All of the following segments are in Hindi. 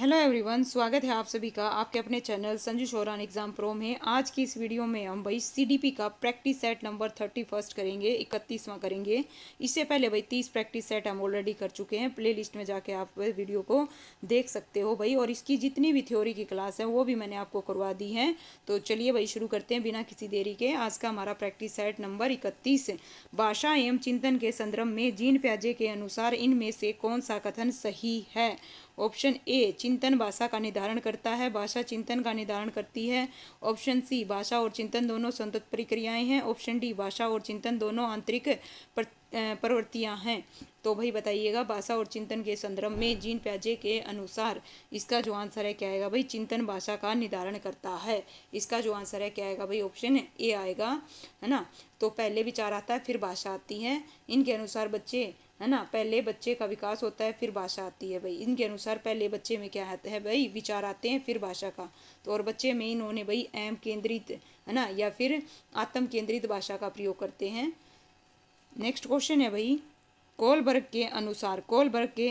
हेलो एवरीवन, स्वागत है आप सभी का आपके अपने channel Sanju Sheoran exam pro में। आज की इस वीडियो में हम भाई सीडीपी का प्रैक्टिस सेट नंबर 31 करेंगे, 31वां करेंगे। इससे पहले भाई 30 प्रैक्टिस सेट हम ऑलरेडी कर चुके हैं। प्लेलिस्ट में जाके आप वीडियो को देख सकते हो भाई, और इसकी जितनी भी थ्योरी की क्लास है वो भी मैंने आपको करवा दी है। तो चलिए भाई शुरू करते हैं बिना किसी देरी के। आज का हमारा प्रैक्टिस सेट नंबर 31, भाषा एवं चिंतन के संदर्भ में जीन प्याजे के अनुसार इनमें से कौन सा कथन सही है। ऑप्शन ए, चिंतन भाषा का निर्धारण करता है, भाषा चिंतन का निर्धारण करती है। ऑप्शन सी, भाषा और चिंतन दोनों संतत प्रक्रियाएं हैं। ऑप्शन डी, भाषा और चिंतन दोनों आंतरिक प्रवृत्तियां हैं। तो भाई बताइएगा, भाषा और चिंतन के संदर्भ में जीन प्याजे के अनुसार इसका जो आंसर है क्या आएगा भाई, चिंतन भाषा का निर्धारण करता है। इसका जो आंसर है क्या आएगा भाई, ऑप्शन ए आएगा, है ना। तो पहले विचार आता है फिर भाषा आती है। इनके अनुसार बच्चे, है ना, पहले बच्चे का विकास होता है फिर भाषा आती है भाई। इनके अनुसार पहले बच्चे में क्या आता है भाई, विचार आते हैं फिर भाषा का। तो और बच्चे में इन्होंने भाई एम केंद्रित, है ना, या फिर आत्म केंद्रित भाषा का प्रयोग करते हैं। नेक्स्ट क्वेश्चन है भाई, कोलबर्ग के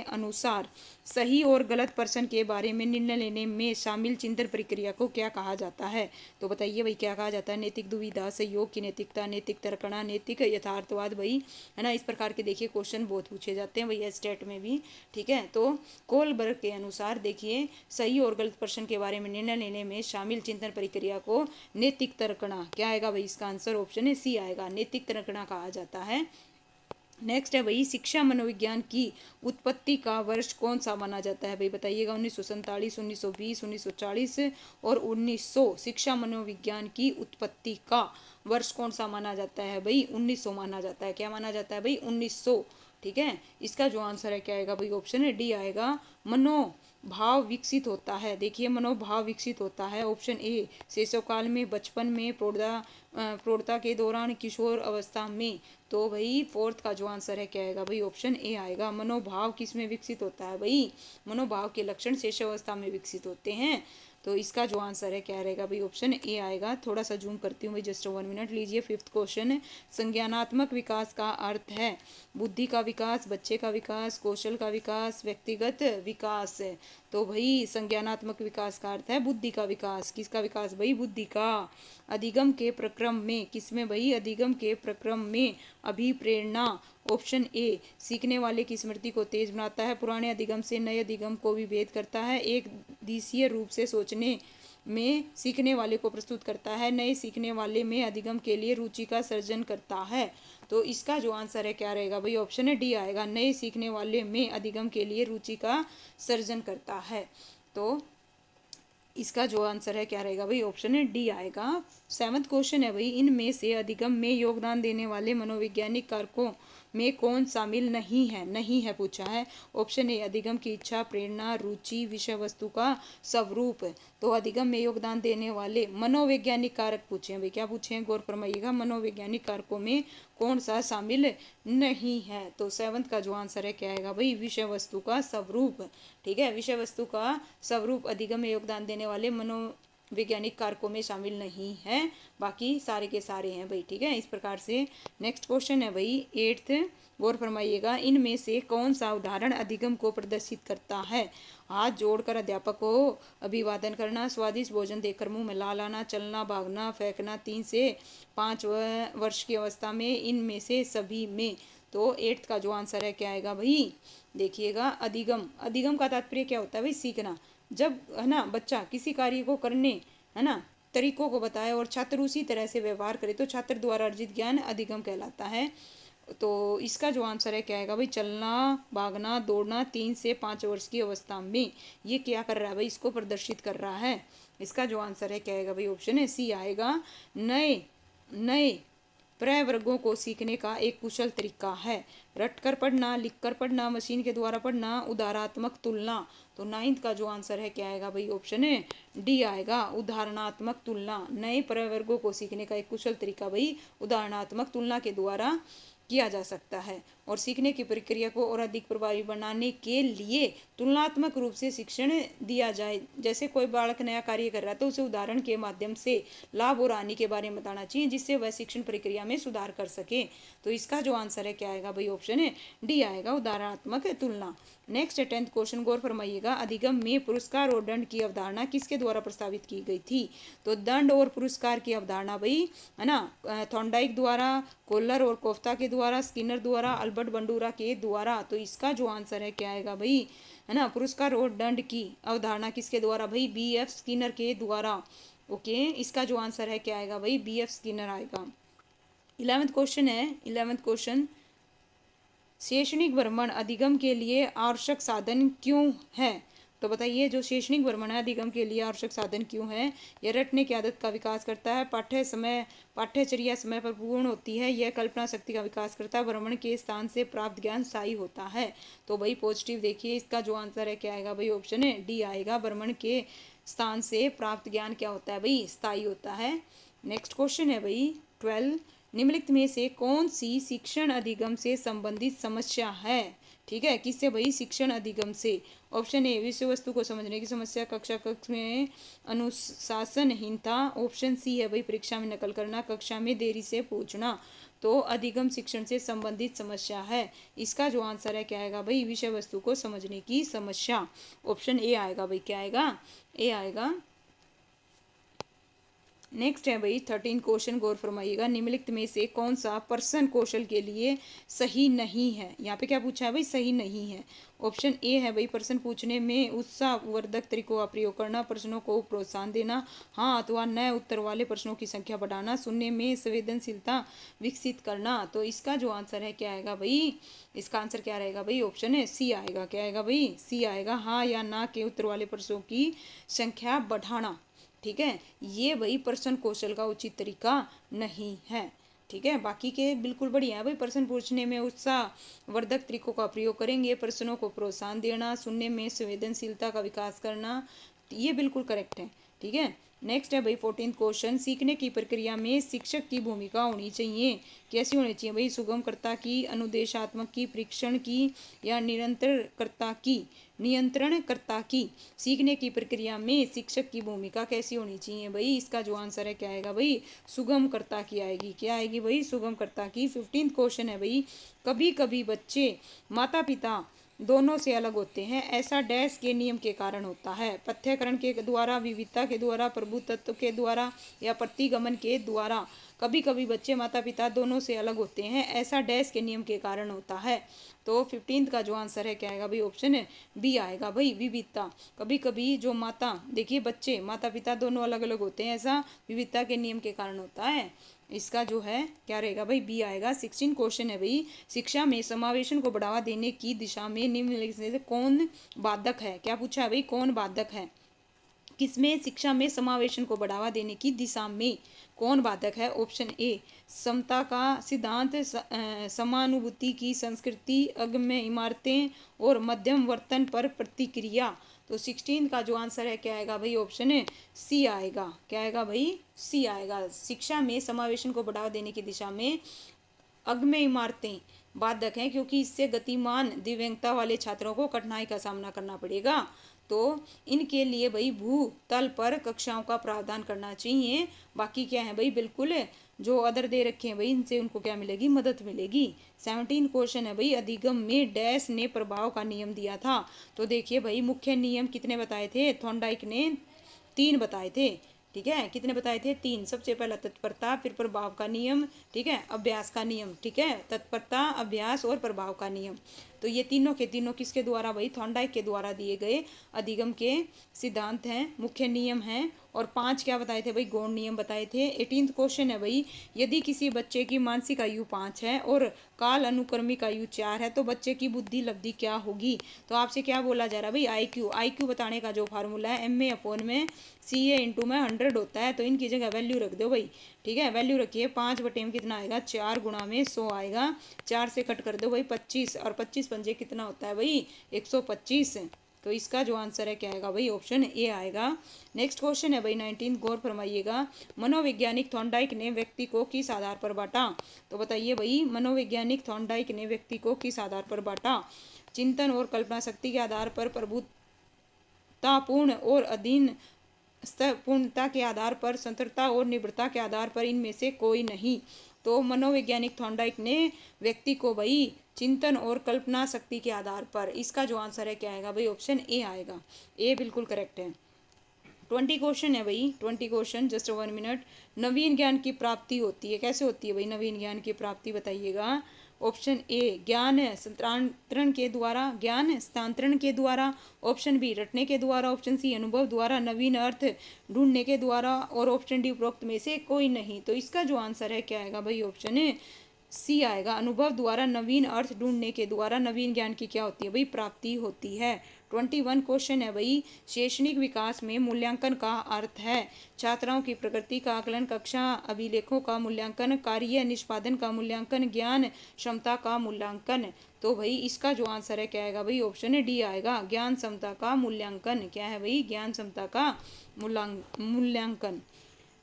अनुसार सही और गलत प्रश्न के बारे में निर्णय लेने में शामिल चिंतन प्रक्रिया को क्या कहा जाता है। तो बताइए भाई क्या कहा जाता है। नैतिक दुविधा, सहयोग की नैतिकता, नैतिक तर्कणा, नैतिक यथार्थवाद भाई, है ना। इस प्रकार के देखिए क्वेश्चन बहुत पूछे जाते हैं भैया स्टेट में भी, ठीक है। तो कोलबर्ग के अनुसार देखिए, सही और गलत प्रश्न के बारे में निर्णय लेने में शामिल चिंतन प्रक्रिया को नैतिक तर्कणा, क्या आएगा भाई, इसका आंसर ऑप्शन है सी आएगा, नैतिक तर्कणा कहा जाता है। नेक्स्ट है भाई, शिक्षा मनोविज्ञान की उत्पत्ति का वर्ष कौन सा माना जाता है भाई, बताइएगा। 1947, 1920, 1940 और 1900। शिक्षा मनोविज्ञान की उत्पत्ति का वर्ष कौन सा माना जाता है भाई, 1900 माना जाता है। क्या माना जाता है भाई, 1900, ठीक है। इसका जो आंसर है क्या आएगा भाई, ऑप्शन है डी आएगा, मनोभाव विकसित होता है। देखिए मनोभाव विकसित होता है, ऑप्शन ए, शैशव काल में, बचपन में, प्रौढ़ता के दौरान, किशोर अवस्था में। तो भाई फोर्थ का जो आंसर है क्या आएगा भाई, ऑप्शन ए आएगा। मनोभाव किस में विकसित होता है भाई, मनोभाव के लक्षण शैशव अवस्था में विकसित होते हैं। तो इसका जो आंसर है क्या रहेगा भाई, ऑप्शन ए आएगा। थोड़ा सा जूम करती हूँ भाई, जस्ट 1 मिनट लीजिए। फिफ्थ क्वेश्चन, संज्ञानात्मक विकास का अर्थ है बुद्धि का विकास, बच्चे का विकास, कौशल का विकास, व्यक्तिगत विकास। तो भाई संज्ञानात्मक विकास का अर्थ है बुद्धि का विकास। किसका विकास भाई, बुद्धि का। अधिगम के प्रक्रम में, किसमें भाई, अधिगम के प्रक्रम में अभिप्रेरणा, ऑप्शन ए, सीखने वाले की स्मृति को तेज बनाता है, पुराने अधिगम से नए अधिगम को विभेद करता है, एक दिशीय रूप से सोचने में सीखने वाले को प्रस्तुत करता है, नए सीखने वाले में अधिगम के लिए रुचि का सर्जन करता है। तो इसका जो आंसर है क्या रहेगा भाई, ऑप्शन है डी आएगा, नए सीखने वाले में अधिगम के लिए रुचि का सर्जन करता है। तो इसका जो आंसर है क्या रहेगा भाई, ऑप्शन है डी आएगा। सेवंथ क्वेश्चन है भाई, इनमें से अधिगम में योगदान देने वाले मनोवैज्ञानिक कारकों में कौन शामिल नहीं है पूछा है। ऑप्शन ए, अधिगम की इच्छा, प्रेरणा, रुचि, विषय वस्तु का स्वरूप। तो अधिगम में योगदान देने वाले मनोवैज्ञानिक कारक पूछे हैं भाई, क्या पूछे हैं, गौर फरमाइएगा। मनोवैज्ञानिक कारकों में कौन सा शामिल नहीं है। तो सेवंथ का जो आंसर है क्या आएगा भाई, विषय वस्तु का स्वरूप, ठीक है। विषय वस्तु का स्वरूप अधिगम में योगदान देने वाले मनोवैज्ञानिक कारकों में शामिल नहीं है, बाकी सारे के सारे हैं भाई, ठीक है। इस प्रकार से नेक्स्ट क्वेश्चन है भाई, 8th, गौर फरमाइएगा। इनमें से कौन सा उदाहरण अधिगम को प्रदर्शित करता है। हाथ जोड़कर अध्यापक को अभिवादन करना, स्वादिष्ट भोजन देकर मुंह में ला लाना, चलना, भागना, फेंकना 3 से 5 वर्ष की अवस्था में, इनमें से सभी में। तो 8th का जो आंसर है क्या आएगा भाई, देखिएगा, अधिगम। अधिगम का तात्पर्य क्या होता है भाई, सीखना। जब, है ना, बच्चा किसी कार्य को करने, है ना, तरीकों को बताए और छात्र उसी तरह से व्यवहार करे तो छात्र द्वारा अर्जित ज्ञान अधिगम कहलाता है। तो इसका जो आंसर है क्या आएगा भाई, चलना, भागना, दौड़ना 3 से 5 वर्ष की अवस्था में ये क्या कर रहा है भाई, इसको प्रदर्शित कर रहा है। इसका जो आंसर है क्या आएगा भाई, ऑप्शन है सी आएगा। नए नए प्रवर्गों को सीखने का एक कुशल तरीका है। रटकर पढ़ना, लिखकर पढ़ना, मशीन के द्वारा पढ़ना, उदाहरणात्मक तुलना। तो 9th का जो आंसर है क्या आएगा भाई, ऑप्शन है डी आएगा, उदाहरणात्मक तुलना। नए प्रवर्गों को सीखने का एक कुशल तरीका भाई उदाहरणात्मक तुलना के द्वारा किया जा सकता है। और सीखने की प्रक्रिया को और अधिक प्रभावी बनाने के लिए तुलनात्मक रूप से शिक्षण दिया जाए। जैसे कोई बालक नया कार्य कर रहा है तो उसे उदाहरण के माध्यम से लाभ और हानि के बारे में बताना चाहिए, जिससे वह शिक्षण प्रक्रिया में सुधार कर सके। तो इसका जो आंसर है क्या आएगा भाई, ऑप्शन है डी आएगा, उदाहरणात्मक तुलना। नेक्स्ट 10th क्वेश्चन, गौर फरमाइएगा, अधिगम में पुरस्कार और दंड की अवधारणा किसके द्वारा प्रस्तावित की गई थी? तो दंड और पुरस्कार की अवधारणा भाई है ना, थॉर्नडाइक द्वारा, कोलर और कोफ्ता के द्वारा, स्किनर द्वारा, अल्बर्ट बंडूरा के द्वारा। तो इसका जो आंसर है क्या आएगा भाई, है ना, पुरस्कार और दंड की अवधारणा किसके द्वारा भाई, बी एफ स्किनर के द्वारा। ओके, इसका जो आंसर है क्या आएगा भाई, बी एफ स्किनर आएगा। 11th क्वेश्चन है, 11th क्वेश्चन, शैक्षणिक भ्रमण अधिगम के लिए आवश्यक साधन क्यों है? तो बताइए, जो शैक्षणिक भ्रमण है अधिगम के लिए आवश्यक साधन क्यों है? यह रटने की आदत का विकास करता है, पाठ्यचर्या समय पर पूर्ण होती है, यह कल्पना शक्ति का विकास करता है, भ्रमण के स्थान से प्राप्त ज्ञान स्थायी होता है। तो भाई पॉजिटिव देखिए, इसका जो आंसर है क्या आएगा भाई, ऑप्शन है डी आएगा, भ्रमण के स्थान से प्राप्त ज्ञान क्या होता है भाई, स्थायी होता है। नेक्स्ट क्वेश्चन है भाई 12, निम्नलिखित में से कौन सी शिक्षण अधिगम से संबंधित समस्या है? ठीक है, किससे भाई, शिक्षण अधिगम से। ऑप्शन ए, विषय वस्तु को समझने की समस्या, कक्षा कक्ष में अनुशासनहीनता। ऑप्शन सी है भाई, परीक्षा में नकल करना, कक्षा में देरी से पूछना। तो अधिगम शिक्षण से संबंधित समस्या है। इसका जो आंसर है क्या आएगा भाई, विषय वस्तु को समझने की समस्या। ऑप्शन ए आएगा भाई, क्या आएगा, ए आएगा। नेक्स्ट है भाई 13 क्वेश्चन, गौर फरमाइएगा, निम्नलिखित में से कौन सा पर्सन कौशल के लिए सही नहीं है? यहाँ पे क्या पूछा है भाई, सही नहीं है। ऑप्शन ए है भाई, प्रश्न पूछने में उत्साहवर्धक तरीकों का प्रयोग करना, प्रश्नों को प्रोत्साहन देना, हाँ अथवा न उत्तर वाले प्रश्नों की संख्या बढ़ाना, सुनने में संवेदनशीलता विकसित करना। तो इसका जो आंसर है क्या आएगा भाई, इसका आंसर क्या रहेगा भाई, ऑप्शन है सी आएगा, क्या आएगा भाई, सी आएगा, हाँ या ना के उत्तर वाले प्रश्नों की संख्या बढ़ाना। ठीक है, ये भाई प्रश्न कौशल का उचित तरीका नहीं है। ठीक है, बाकी के बिल्कुल बढ़िया है भाई, प्रश्न पूछने में उत्साहवर्धक तरीकों का प्रयोग करेंगे, प्रश्नों को प्रोत्साहन देना, सुनने में संवेदनशीलता का विकास करना, ये बिल्कुल करेक्ट है। ठीक है, नेक्स्ट है भाई 14th क्वेश्चन, सीखने की प्रक्रिया में शिक्षक की भूमिका होनी चाहिए, कैसी होनी चाहिए भाई, सुगमकर्ता की, अनुदेशात्मक की, परीक्षण की, या नियंत्रणकर्ता की। सीखने की प्रक्रिया में शिक्षक की भूमिका कैसी होनी चाहिए भाई, इसका जो आंसर है क्या आएगा भाई, सुगमकर्ता की आएगी, क्या आएगी भाई, सुगमकर्ता की। 15th क्वेश्चन है भाई, कभी कभी बच्चे माता पिता दोनों से अलग होते हैं, ऐसा डैश के नियम के कारण होता है, पथ्यकरण के द्वारा, विविधता के द्वारा, प्रभुत्व के द्वारा, या प्रतिगमन के द्वारा। कभी कभी बच्चे माता पिता दोनों से अलग होते हैं, ऐसा डैश के नियम के कारण होता है। तो 15th का जो आंसर है क्या आएगा भाई, ऑप्शन है बी आएगा भाई, विविधता। कभी कभी जो देखिए बच्चे माता पिता दोनों अलग अलग होते हैं, ऐसा विविधता के नियम के कारण होता है। इसका जो है क्या रहेगा भाई, बी आएगा। 16 क्वेश्चन है भाई, शिक्षा में समावेशन को बढ़ावा देने की दिशा में निम्नलिखित में से कौन बाधक है? क्या पूछा है भाई, कौन बाधक है? किसमें, शिक्षा में समावेशन को बढ़ावा देने की दिशा में कौन बाधक है? ऑप्शन ए, समता का सिद्धांत, समानुभूति की संस्कृति, अगम्य इमारतें, और मध्यम वर्तन पर प्रतिक्रिया। तो 16 का जो आंसर है क्या आएगा भाई, ऑप्शन है सी आएगा, क्या आएगा भाई, सी आएगा। शिक्षा में समावेशन को बढ़ावा देने की दिशा में अगम्य इमारतें बाधक हैं, क्योंकि इससे गतिमान दिव्यांगता वाले छात्रों को कठिनाई का सामना करना पड़ेगा। तो इनके लिए भाई भूतल पर कक्षाओं का प्रावधान करना चाहिए। बाकी क्या है भाई, बिल्कुल जो अदर दे रखे हैं भाई, इनसे उनको क्या मिलेगी, मदद मिलेगी। 17 क्वेश्चन है भाई, अधिगम में डैश ने प्रभाव का नियम दिया था। तो देखिए भाई, मुख्य नियम कितने बताए थे, थॉर्नडाइक ने 3 बताए थे। ठीक है, कितने बताए थे, 3। सबसे पहला तत्परता, फिर प्रभाव का नियम, ठीक है, अभ्यास का नियम। ठीक है, तत्परता, अभ्यास और प्रभाव का नियम। तो ये तीनों के तीनों किसके द्वारा भाई, थॉर्नडाइक के द्वारा दिए गए अधिगम के सिद्धांत हैं, मुख्य नियम हैं। और 5 क्या बताए थे भाई, गौण नियम बताए थे। 18th क्वेश्चन है भाई, यदि किसी बच्चे की मानसिक आयु 5 है और काल अनुक्रमिक आयु 4 है, तो बच्चे की बुद्धि लब्धि क्या होगी? तो आपसे क्या बोला जा रहा है भाई, आई क्यू बताने का जो फार्मूला है MA/CA/100 होता है। तो इनकी जगह वैल्यू रख दो भाई। ठीक है, वैल्यू रखिए, 5 बटे में कितना आएगा, 4 गुणा में 100 आएगा। 4 से कट कर दो भाई 25, और 25 पंजे कितना होता है भाई, 125। तो इसका जो आंसर है क्या आएगा भाई, ऑप्शन ए आएगा। नेक्स्ट क्वेश्चन है भाई 19, गौर फरमाइएगा। मनोवैज्ञानिक थॉर्नडाइक ने व्यक्ति को किस आधार पर बांटा? तो बताइए भाई, मनोवैज्ञानिक थॉर्नडाइक ने व्यक्ति को किस आधार पर बांटा? चिंतन और कल्पना शक्ति के आधार पर, प्रभुतापूर्ण और अधीन पूर्णता के आधार पर, स्वतंत्रता और निर्भरता के आधार पर, इनमें से कोई नहीं। तो मनोवैज्ञानिक थॉर्नडाइक ने व्यक्ति को भाई चिंतन और कल्पना शक्ति के आधार पर, इसका जो आंसर है क्या आएगा भाई, ऑप्शन ए आएगा। ए बिल्कुल करेक्ट है। 20 क्वेश्चन है भाई, 20 क्वेश्चन, जस्ट 1 मिनट। नवीन ज्ञान की प्राप्ति होती है, कैसे होती है भाई नवीन ज्ञान की प्राप्ति, बताइएगा। ऑप्शन ए ज्ञान स्थानांतरण के द्वारा, ज्ञान स्थानांतरण के द्वारा। ऑप्शन बी रटने के द्वारा। ऑप्शन सी अनुभव द्वारा, नवीन अर्थ ढूंढने के द्वारा। और ऑप्शन डी उपरोक्त में से कोई नहीं। तो इसका जो आंसर है क्या आएगा भाई, ऑप्शन ए सी आएगा। अनुभव द्वारा, नवीन अर्थ ढूंढने के द्वारा नवीन ज्ञान की क्या होती है भाई, प्राप्ति होती है। 21 क्वेश्चन है भाई, शैक्षणिक विकास में मूल्यांकन का अर्थ है छात्राओं की प्रगति का आकलन, कक्षा अभिलेखों का मूल्यांकन, कार्य निष्पादन का मूल्यांकन, ज्ञान क्षमता का मूल्यांकन। तो भाई इसका जो आंसर है क्या आएगा भाई, ऑप्शन डी आएगा, ज्ञान क्षमता का मूल्यांकन। क्या है भाई, ज्ञान क्षमता का मूल्यांकन।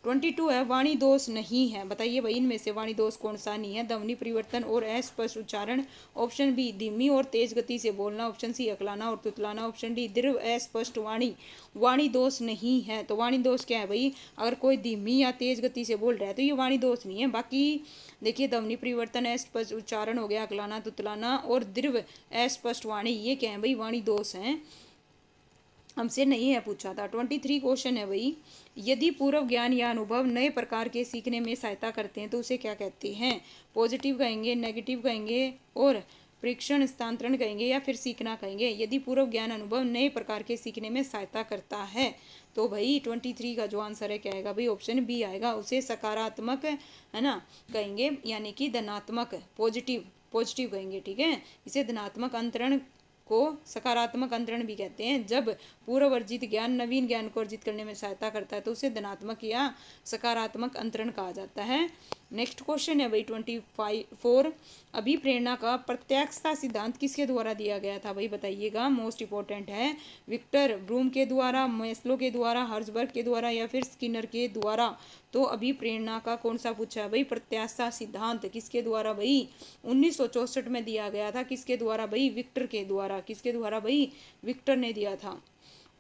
22 है, वाणी दोष नहीं है, बताइए भाई इनमें से वाणी दोष कौन सा नहीं है? ध्वनि परिवर्तन और अस्पष्ट उच्चारण। ऑप्शन बी धीमी और तेज गति से बोलना। ऑप्शन सी अकलाना और तुतलाना। ऑप्शन डी दीर्घ अस्पष्ट वाणी। वाणी दोष नहीं है। तो वाणी दोष क्या है भाई, अगर कोई धीमी या तेज गति से बोल रहा है तो ये वाणी दोष नहीं है। बाकी देखिए ध्वनि परिवर्तन, अस्पष्ट उच्चारण हो गया, अकलाना तुतलाना, और दीर्घ अस्पष्ट वाणी, ये क्या है भाई, वाणी दोष हैं, हमसे नहीं है पूछा था। 23 क्वेश्चन है भाई, यदि पूर्व ज्ञान या अनुभव नए प्रकार के सीखने में सहायता करते हैं तो उसे क्या कहते हैं? पॉजिटिव कहेंगे, नेगेटिव कहेंगे, और परीक्षण स्थानांतरण कहेंगे, या फिर सीखना कहेंगे। यदि पूर्व ज्ञान अनुभव नए प्रकार के सीखने में सहायता करता है तो भाई 23 का जो आंसर है क्या आएगा भाई, ऑप्शन बी आएगा। उसे सकारात्मक है ना कहेंगे, यानी कि धनात्मक, पॉजिटिव पॉजिटिव कहेंगे, ठीक है। इसे धनात्मक अंतरण को सकारात्मक अंतरण भी कहते हैं। जब पूर्व अर्जित ज्ञान नवीन ज्ञान को अर्जित करने में सहायता करता है तो उसे धनात्मक या सकारात्मक अंतरण कहा जाता है। नेक्स्ट क्वेश्चन है भाई 24, अभिप्रेरणा का प्रत्यक्षता सिद्धांत किसके द्वारा दिया गया था भाई, बताइएगा। मोस्ट इंपॉर्टेंट है, विक्टर ब्रूम के द्वारा, मैस्लो के द्वारा, हर्जबर्ग के द्वारा, या फिर स्किनर के द्वारा। तो अभिप्रेरणा का कौन सा पूछा है भाई, प्रत्याशा सिद्धांत किसके द्वारा भाई, 1964 में दिया गया था। किसके द्वारा भाई, विक्टर के द्वारा। किसके द्वारा भाई, विक्टर ने दिया था।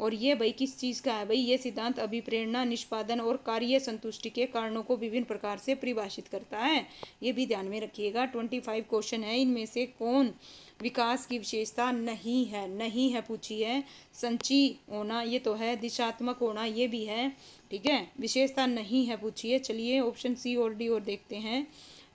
और ये भाई किस चीज़ का है भाई, ये सिद्धांत अभिप्रेरणा, निष्पादन और कार्य संतुष्टि के कारणों को विभिन्न प्रकार से परिभाषित करता है। ये भी ध्यान में रखिएगा। 25 क्वेश्चन है, इनमें से कौन विकास की विशेषता नहीं है? नहीं है पूछी है। संची होना ये तो है, दिशात्मक होना ये भी है, ठीक है। विशेषता नहीं है पूछी है। चलिए ऑप्शन सी और डी और देखते हैं।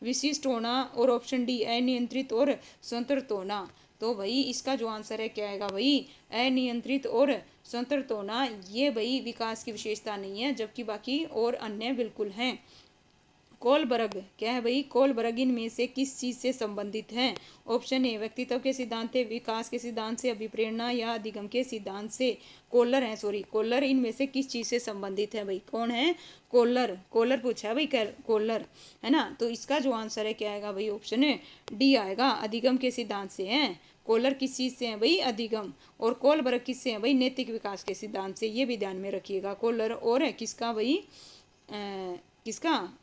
विशिष्ट होना, और ऑप्शन डी अनियंत्रित और स्वतंत्र होना। तो भाई इसका जो आंसर है क्या आएगा भाई, अनियंत्रित और स्वतंत्र होना, ये भाई विकास की विशेषता नहीं है, जबकि बाकी और अन्य बिल्कुल हैं। कोलबर्ग क्या है भाई, कोलबर्ग इनमें से किस चीज़ से संबंधित है? ऑप्शन ए व्यक्तित्व के सिद्धांत से, विकास के सिद्धांत से, अभिप्रेरणा या अधिगम के सिद्धांत से। कोलर इनमें से किस चीज़ से संबंधित है भाई, कौन है? कोलर पूछा है भाई, कोलर है ना। तो इसका जो आंसर है क्या आएगा भाई, ऑप्शन डी आएगा, अधिगम के सिद्धांत से है। कोलर किस चीज़ से है भाई, अधिगम। और कोलबर्ग किससे है भाई, नैतिक विकास के सिद्धांत से। ये भी ध्यान में रखिएगा। कोलर और किसका भाई, किसका,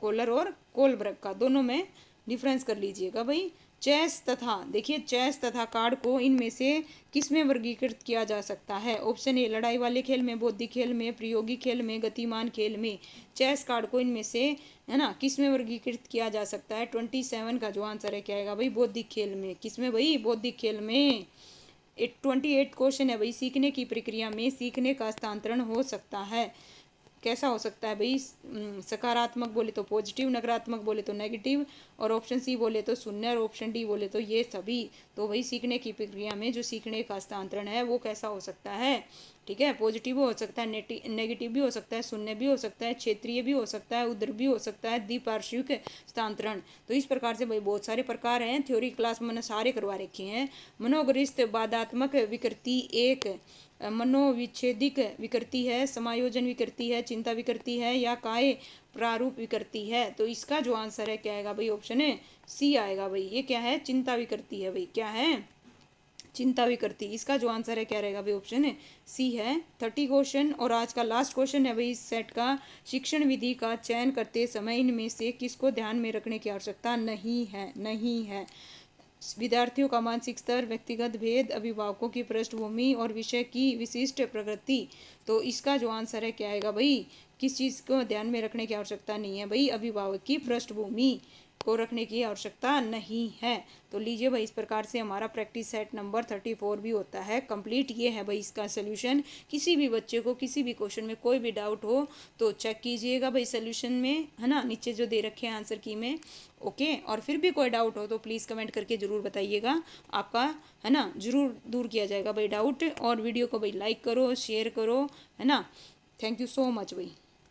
कोलर और कोलबर्ग का, दोनों में डिफरेंस कर लीजिएगा भाई। चेस तथा, देखिए चेस तथा कार्ड को इनमें से किस में वर्गीकृत किया जा सकता है? ऑप्शन ए लड़ाई वाले खेल में, बौद्धिक खेल में, प्रायोगिक खेल में, गतिमान खेल में। चेस कार्ड को इनमें से है ना किस में वर्गीकृत किया जा सकता है? 27 का जो आंसर है क्या आएगा भाई, बौद्धिक खेल में। किस में भाई, बौद्धिक खेल में। 28 क्वेश्चन है भाई, सीखने की प्रक्रिया में सीखने का हस्तांतरण हो सकता है, कैसा हो सकता है भाई? सकारात्मक बोले तो पॉजिटिव, नकारात्मक बोले तो नेगेटिव, और ऑप्शन सी बोले तो शून्य, और ऑप्शन डी बोले तो ये सभी। तो भाई सीखने की प्रक्रिया में जो सीखने का हस्तांतरण है वो कैसा हो सकता है, ठीक है। पॉजिटिव हो सकता है, नेगेटिव भी हो सकता है, शून्य भी हो सकता है, क्षेत्रीय भी हो सकता है, उधर भी हो सकता है, द्विपार्श्विक हस्तांतरण। तो इस प्रकार से भाई बहुत सारे प्रकार हैं। थ्योरी क्लास मैंने सारे करवा रखे हैं। मनोग्रस्त बाधात्मक विकृति एक मनोविच्छेदिक विकृति है, समायोजन विकृति है, चिंता विकृति है, या काय प्रारूप विकृति है। तो इसका जो आंसर है क्या आएगा भाई, ऑप्शन है सी आएगा भाई। ये क्या है, चिंता विकृति है भाई। क्या है, चिंता भी करती। इसका जो आंसर है क्या रहेगा भाई, ऑप्शन है सी है 30 क्वेश्चन। और आज का लास्ट क्वेश्चन है भाई इस सेट का, शिक्षण विधि का चयन करते समय इनमें से किसको ध्यान में रखने की आवश्यकता नहीं है, नहीं है। विद्यार्थियों का मानसिक स्तर, व्यक्तिगत भेद, अभिभावकों की पृष्ठभूमि और विषय की विशिष्ट प्रकृति। तो इसका जो आंसर है क्या आएगा भाई, किस चीज़ को ध्यान में रखने की आवश्यकता नहीं है भाई, अभिभावक की पृष्ठभूमि को रखने की आवश्यकता नहीं है। तो लीजिए भाई, इस प्रकार से हमारा प्रैक्टिस सेट नंबर 34 भी होता है कंप्लीट। ये है भाई इसका सोल्यूशन। किसी भी बच्चे को किसी भी क्वेश्चन में कोई भी डाउट हो तो चेक कीजिएगा भाई सोल्यूशन में, है ना, नीचे जो दे रखे हैं आंसर की में। ओके, और फिर भी कोई डाउट हो तो प्लीज़ कमेंट करके ज़रूर बताइएगा, आपका, है ना, ज़रूर दूर किया जाएगा भाई डाउट। और वीडियो को भाई लाइक करो, शेयर करो, है ना। थैंक यू सो मच भाई।